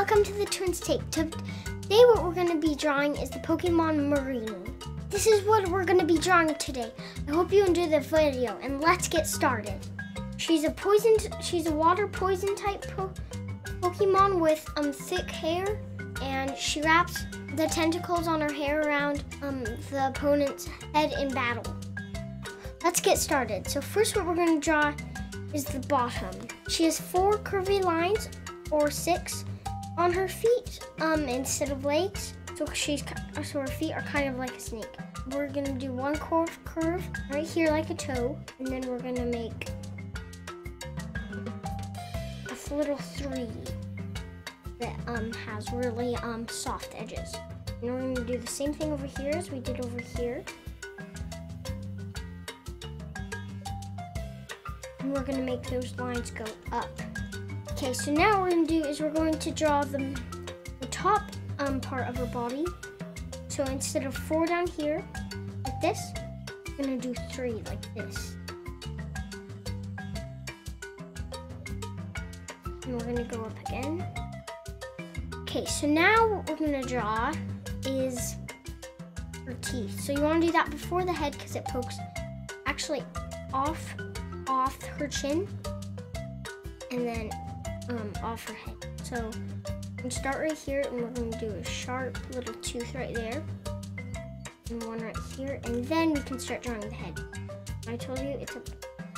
welcome to the Twins Take. Today what we're going to be drawing is the Pokemon Mareanie. This is what we're going to be drawing today. I hope you enjoy the video and let's get started. She's a water poison type Pokemon with thick hair, and she wraps the tentacles on her hair around the opponent's head in battle. Let's get started. So first what we're going to draw is the bottom. She has 4 curvy lines or 6 on her feet instead of legs. So her feet are kind of like a snake. We're gonna do one curve right here like a toe, and then we're gonna make a little 3 that has really soft edges. And we're gonna do the same thing over here as we did over here. And we're gonna make those lines go up. Okay, so now what we're gonna do is we're going to draw the top part of her body. So instead of 4 down here, like this, we're gonna do 3 like this. And we're gonna go up again. Okay, so now what we're gonna draw is her teeth. So you wanna do that before the head because it pokes actually off her chin and then off her head. So we can start right here, and we're going to do a sharp little tooth right there, and one right here, and then we can start drawing the head. I told you it's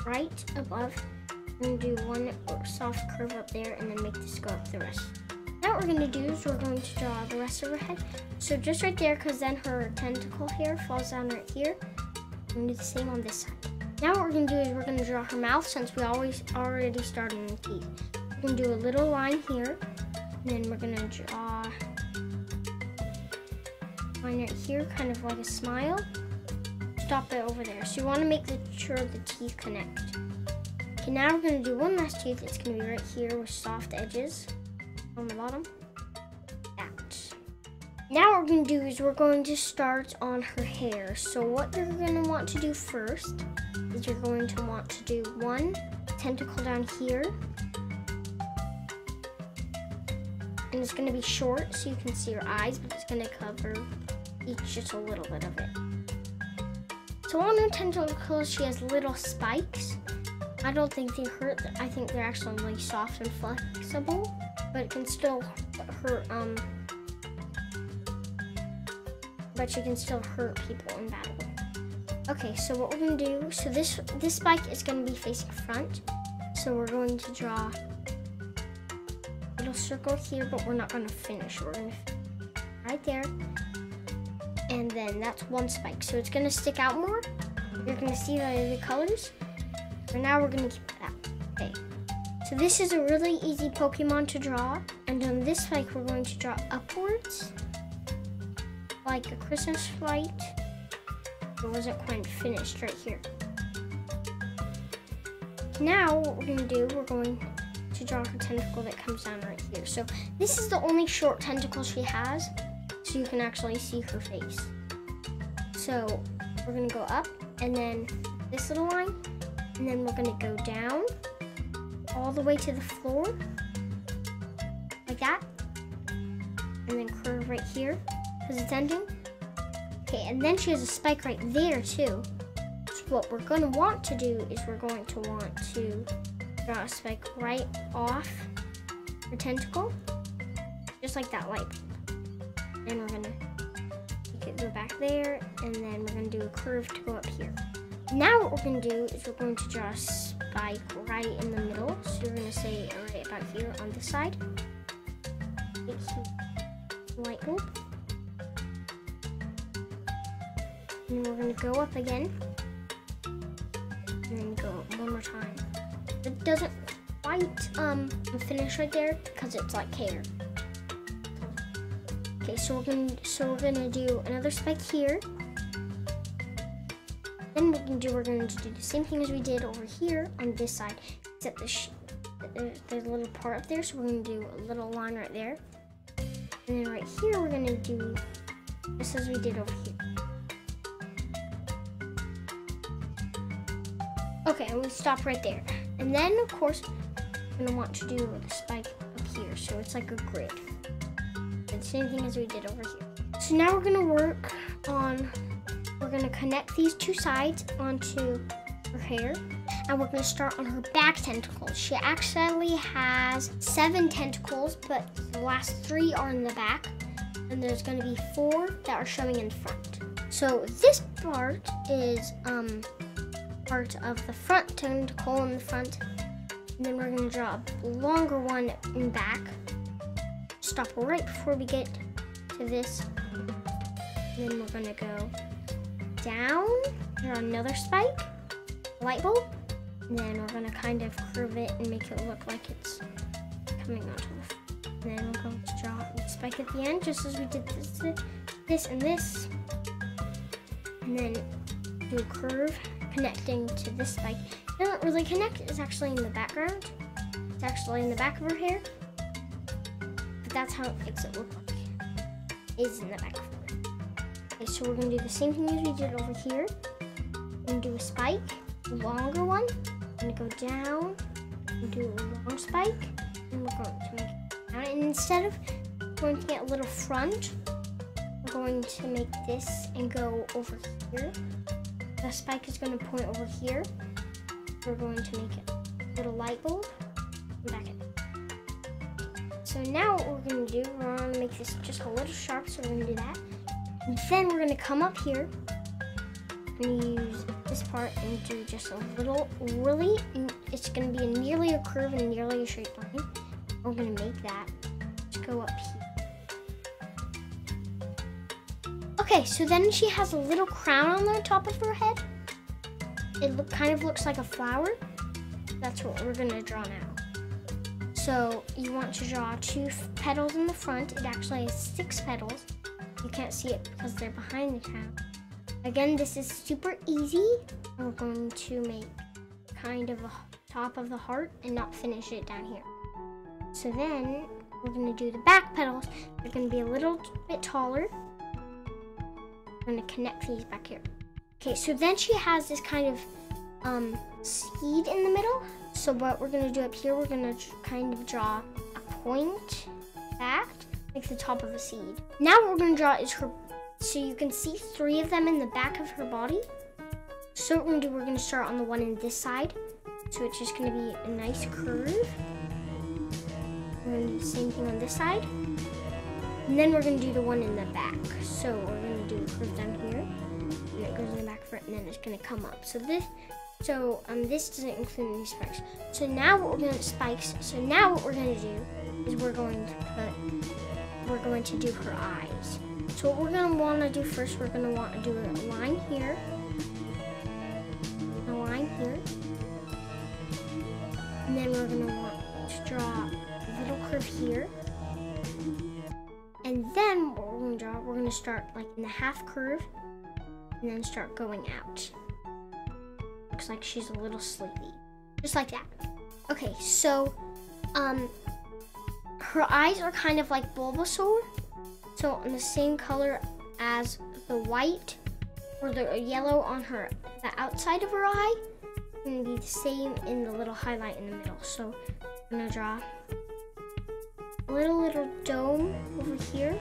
right above. We're going to do one soft curve up there, and then make this go up the rest. Now what we're going to do is we're going to draw the rest of her head. So just right there, because then her tentacle hair falls down right here. We're going to do the same on this side. Now what we're going to do is we're going to draw her mouth, since we already started in the teeth. We're going to do a little line here, and then we're going to draw a line right here, kind of like a smile. Stop it over there. So you want to make sure the teeth connect. Okay, now we're going to do one last tooth. It's going to be right here with soft edges on the bottom. That. Now what we're going to do is we're going to start on her hair. So what you're going to want to do first is you're going to want to do one tentacle down here. And it's going to be short so you can see her eyes, but it's going to cover just a little bit of it. So on her tentacles, she has little spikes. I don't think they hurt. I think they're actually really soft and flexible, but it can still hurt. But she can still hurt people in battle. Okay, so what we're going to do, so this spike is going to be facing front. So we're going to draw a little circle here, but we're not going to finish. We're going to right there. And then that's one spike. So it's going to stick out more. You're going to see the colors. For now, we're going to keep that. Okay. So this is a really easy Pokemon to draw. And on this spike, we're going to draw upwards, like a Christmas light. It wasn't quite finished right here. Now what we're going to do, we're going to draw her tentacle that comes down right here. So this is the only short tentacle she has, so you can actually see her face. So we're going to go up, and then this little line, and then we're going to go down all the way to the floor, like that, and then curve right here because it's ending. Okay, and then she has a spike right there too. So what we're going to want to do is we're going to want to draw a spike right off her tentacle, just like that light. And we're going to make it go back there, and then we're going to do a curve to go up here. Now what we're going to do is we're going to draw a spike right in the middle. So you're going to say right about here on this side. Light bulb. And we're going to go up again, and then go up one more time. It doesn't quite finish right there because it's like hair. Okay, so we're gonna do another spike here. Then we're going to do the same thing as we did over here on this side, except there's a little part up there. So we're gonna do a little line right there, and then right here we're gonna do just as we did over here. Okay, and we stop right there. And then, of course, we're going to want to do the spike up here. So it's like a grid. And same thing as we did over here. So now we're gonna work on, we're gonna connect these two sides onto her hair. And we're gonna start on her back tentacles. She actually has 7 tentacles, but the last 3 are in the back. And there's gonna be 4 that are showing in front. So this part is part of the front tentacle in the front. And then we're gonna draw a longer one in back. Stop right before we get to this. And then we're gonna go down, draw another spike, light bulb. And then we're gonna kind of curve it and make it look like it's coming onto the front. And then we're going to draw a spike at the end, just as we did this and this. And then do a curve connecting to this spike. It doesn't really connect, it's actually in the background. It's actually in the back of her hair. But that's how it makes it look like. It is in the back of her hair. Okay, so we're gonna do the same thing as we did over here. We're gonna do a spike, a longer one. We're gonna go down and do a long spike. And we're going to make it down. And instead of going to get a little front, we're going to make this and go over here. The spike is going to point over here. We're going to make it a little light bulb and back it. So now what we're going to do, we're going to make this just a little sharp, so we're going to do that. And then we're going to come up here and use this part and do just a little, really, it's going to be nearly a curve and nearly a straight line. We're going to make that just go up here. Okay, so then she has a little crown on the top of her head. It kind of looks like a flower. That's what we're going to draw now. So you want to draw 2 petals in the front. It actually has 6 petals. You can't see it because they're behind the crown. Again, this is super easy. We're going to make kind of a top of the heart and not finish it down here. So then we're going to do the back petals. They're going to be a little bit taller. We're going to connect these back here. Okay, so then she has this kind of seed in the middle. So what we're going to do up here, we're going to kind of draw a point back, like the top of a seed. Now what we're going to draw is her. So you can see 3 of them in the back of her body. So what we're going to do, we're going to start on the one in this side. So it's just going to be a nice curve. We're going to do the same thing on this side. And then we're going to do the one in the back. So we're going to do a curve down here. And it goes in the back of it, and then it's going to come up. So this doesn't include any spikes. So now what we're going to spikes. So now what we're going to do is we're going to do her eyes. So what we're going to want to do first, we're going to want to do a line here, a line here, and then we're going to want to draw a little curve here, and then what we're going to draw, we're going to start like in the half curve, and then start going out. Looks like she's a little sleepy, just like that. Okay, so her eyes are kind of like Bulbasaur. So on the same color as the white or the yellow on the outside of her eye, it's going to be the same in the little highlight in the middle. So I'm going to draw a little dome over here,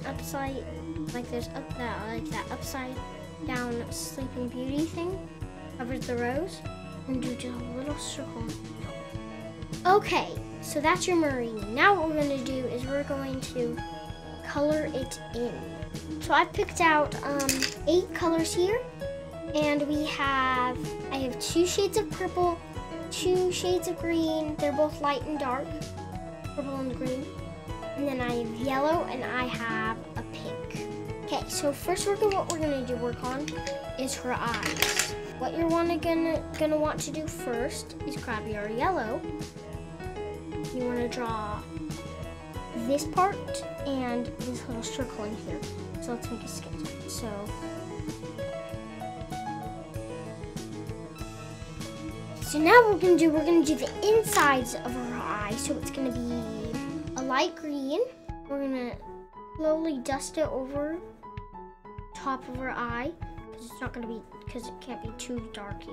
upside, like there's that upside down Sleeping Beauty thing, covers the rose, and do just a little circle. Okay, so that's your Maranie. Now what we're going to do is we're going to color it in. So I picked out 8 colors here, and I have 2 shades of purple, 2 shades of green. They're both light and dark, purple and green. And then I have yellow, and I have a pink. Okay, so first what we're gonna do work on is her eyes. What you're gonna want to do first is grab your yellow. You want to draw this part and this little circle in here. So let's make a sketch. So now what we're gonna do the insides of her eye. So it's gonna be a light green. We're gonna slowly dust it over top of her eye because it can't be too dark.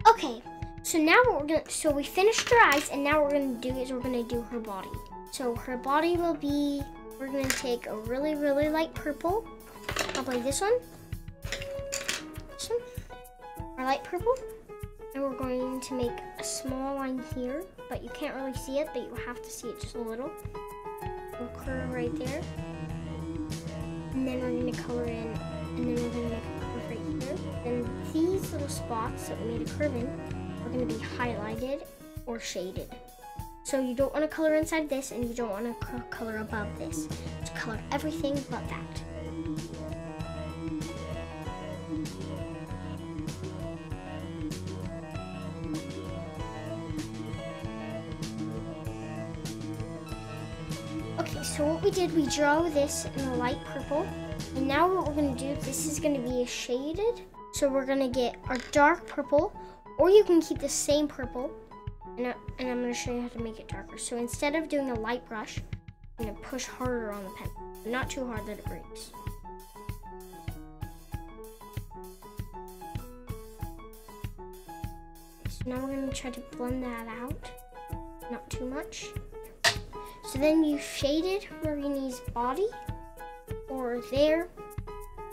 Okay, So now what we're gonna, so we finished her eyes, and now what we're gonna do is we're gonna do her body. So her body will be, we're gonna take a really, really light purple, probably this one, our light purple, and we're going to make a small line here, but you can't really see it, but you have to see it just a little. We'll curve right there, and then we're gonna color in, and then we're gonna make a curve right here. Then these little spots that we made a curve in are gonna be highlighted or shaded. So you don't want to color inside this, and you don't want to color above this. Just color everything but that. Okay, so what we did, we draw this in a light purple, and now what we're going to do, this is going to be shaded. So we're going to get our dark purple, or you can keep the same purple. And I'm going to show you how to make it darker. So instead of doing a light brush, I'm going to push harder on the pen. Not too hard that it breaks. So now we're going to try to blend that out. Not too much. So then you shaded Marienie's body, or there.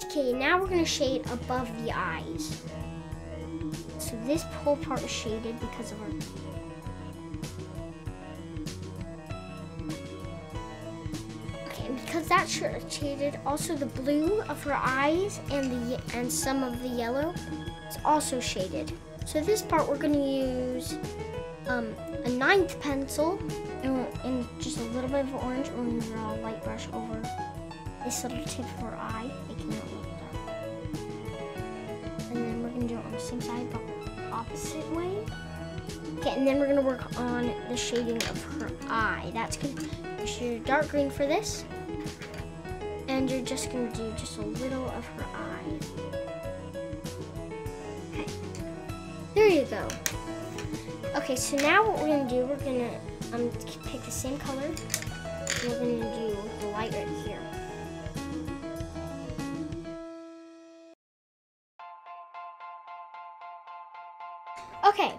Okay, now we're going to shade above the eyes. So this whole part is shaded because of our... Because that's shaded, also the blue of her eyes and some of the yellow is also shaded. So this part we're going to use a 9th pencil and just a little bit of orange, and we're going to draw a light brush over this little tip of her eye, making it look dark. And then we're going to do it on the same side but opposite way. Okay, and then we're going to work on the shading of her eye. That's good. You should do dark green for this. And you're just going to do just a little of her eye. Okay, there you go. Okay, so now what we're going to do, we're going to pick the same color. And we're going to do the light right here. Okay,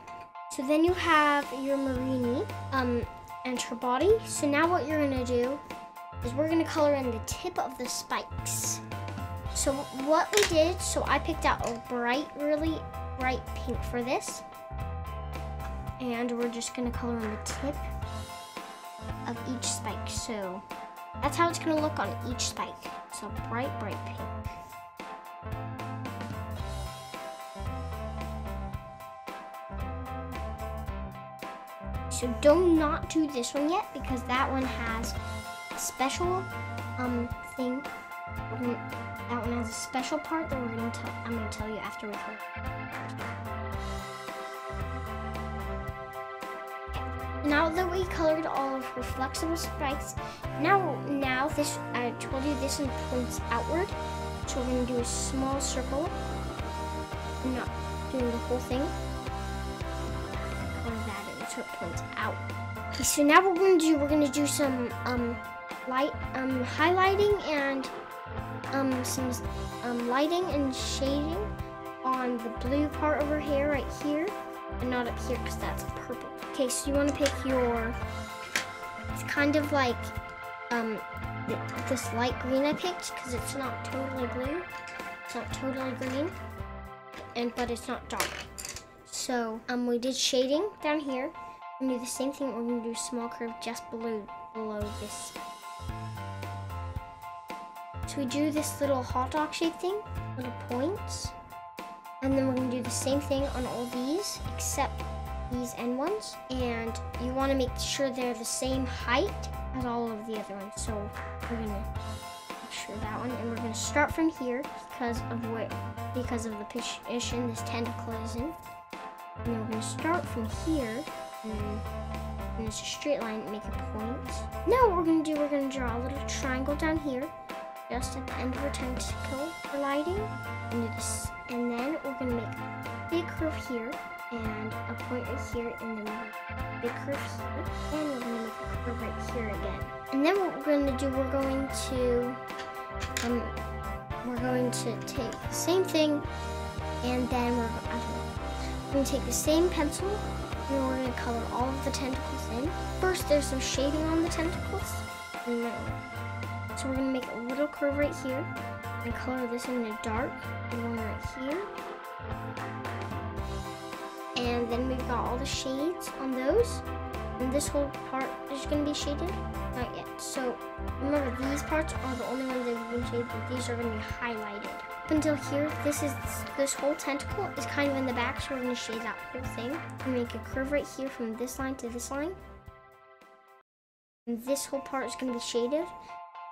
so then you have your Maranie and her body. So now what you're going to do is we're going to color in the tip of the spikes. So what we did, so I picked out a really bright pink for this. And we're just going to color in the tip of each spike. So that's how it's going to look on each spike. So bright pink. So do not do this one yet, because that one has special thing. That one has a special part that I'm gonna tell you after we color. Okay. Now that we colored all of her flexible spikes, now this, I told you this one points outward. So we're gonna do a small circle. I'm not doing the whole thing. Color that in so it points out. Okay, so now what we're gonna do some light highlighting and some lighting and shading on the blue part of her hair right here, and not up here because that's purple. Okay, so you want to pick your, it's kind of like this light green I picked, because it's not totally blue, it's not totally green, but it's not dark. So we did shading down here. We're gonna do the same thing. We're gonna do a small curve just below this. So we do this little hot dog shape thing, little points. And then we're gonna do the same thing on all these, except these end ones. And you wanna make sure they're the same height as all of the other ones. So we're gonna make sure that one, and we're gonna start from here because of the position this tentacle is in. And then we're gonna start from here, and it's a straight line and make a point. Now what we're gonna do, we're gonna draw a little triangle down here, just at the end of our tentacle for lighting. And do this, and then we're gonna make a big curve here, and a point right here, and then a big curve here, and we're gonna make a curve right here again. And then what we're gonna do, we're going to take the same thing, and then We're going to take the same pencil and we're going to color all of the tentacles in. First, there's some shading on the tentacles. So we're going to make a little curve right here and color this in the dark. And one right here. And then we've got all the shades on those. And this whole part is going to be shaded. Not yet. So remember, these parts are the only ones that have been shaded. These are going to be highlighted. Up until here, this whole tentacle is kind of in the back, so we're going to shade that whole thing. And make a curve right here from this line to this line. And this whole part is going to be shaded,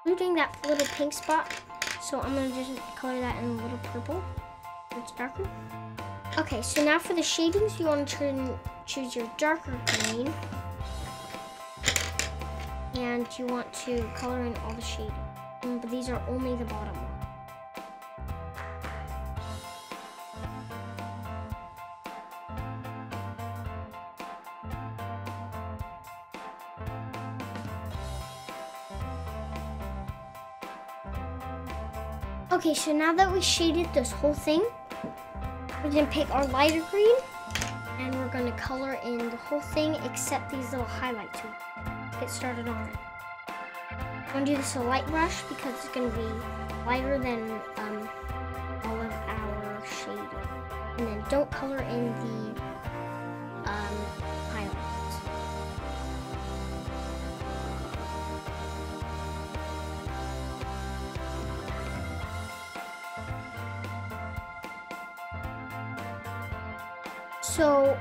including that little pink spot. So I'm going to just color that in a little purple. It's darker. Okay, so now for the shadings, you want to choose your darker green. And you want to color in all the shading. But these are only the bottom one. Okay, so now that we shaded this whole thing, we're gonna pick our lighter green and we're gonna color in the whole thing except these little highlights. Get started on it. I'm gonna do this with a light brush because it's gonna be lighter than all of our shading. And then don't color in the highlights. So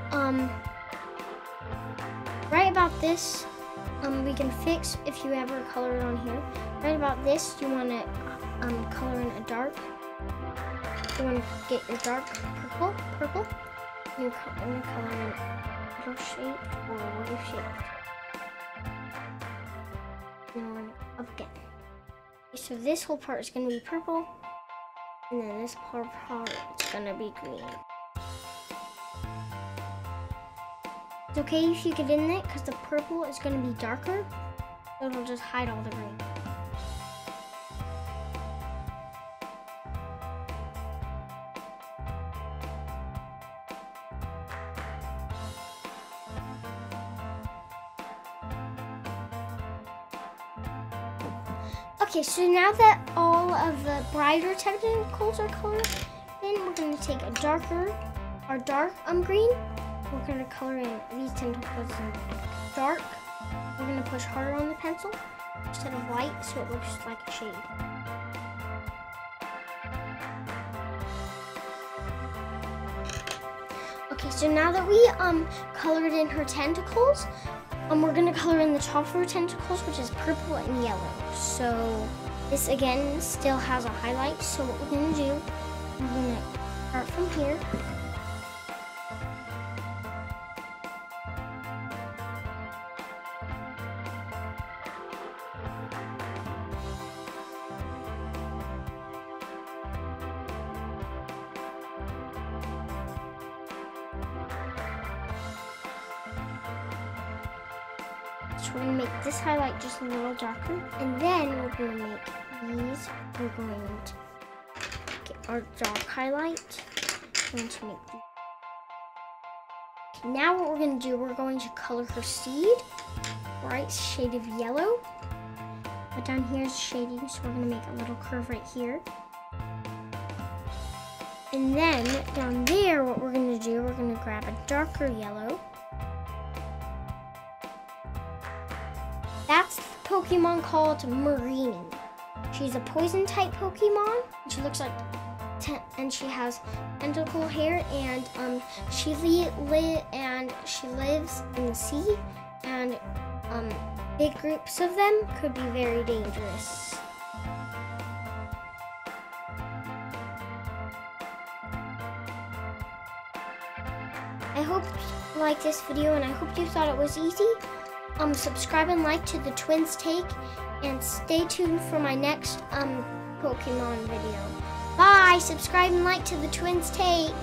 right about this, we can fix if you ever color it on here. Right about this, you want to color in a dark. You want to get your dark purple. You color in a little shape or a wave shape. And up again. So this whole part is going to be purple, and then this part is going to be green. It's okay if you get in it because the purple is going to be darker, so it'll just hide all the green. Okay, so now that all of the brighter tentacles are colored, then we're going to take our dark green. We're going to color in these tentacles in dark. We're going to push harder on the pencil instead of light so it looks like a shade. Okay, so now that we colored in her tentacles, we're going to color in the top of her tentacles, which is purple and yellow. So this again still has a highlight. So what we're going to do, we're going to start from here. So we're going to make this highlight just a little darker, and then we're going to make these. We're going to get our dark highlight. We're going to make these. Okay, now what we're going to do, we're going to color her seed, right, shade of yellow. But down here is shading, so we're going to make a little curve right here. And then down there, what we're going to do, we're going to grab a darker yellow. That's the Pokemon called Maranie. She's a poison type Pokemon. She looks like, and she has tentacle hair, and she lives in the sea, and big groups of them could be very dangerous. I hope you liked this video, and I hope you thought it was easy. Subscribe and like to the Twins Take, and stay tuned for my next Pokemon video. Bye! Subscribe and like to the Twins Take.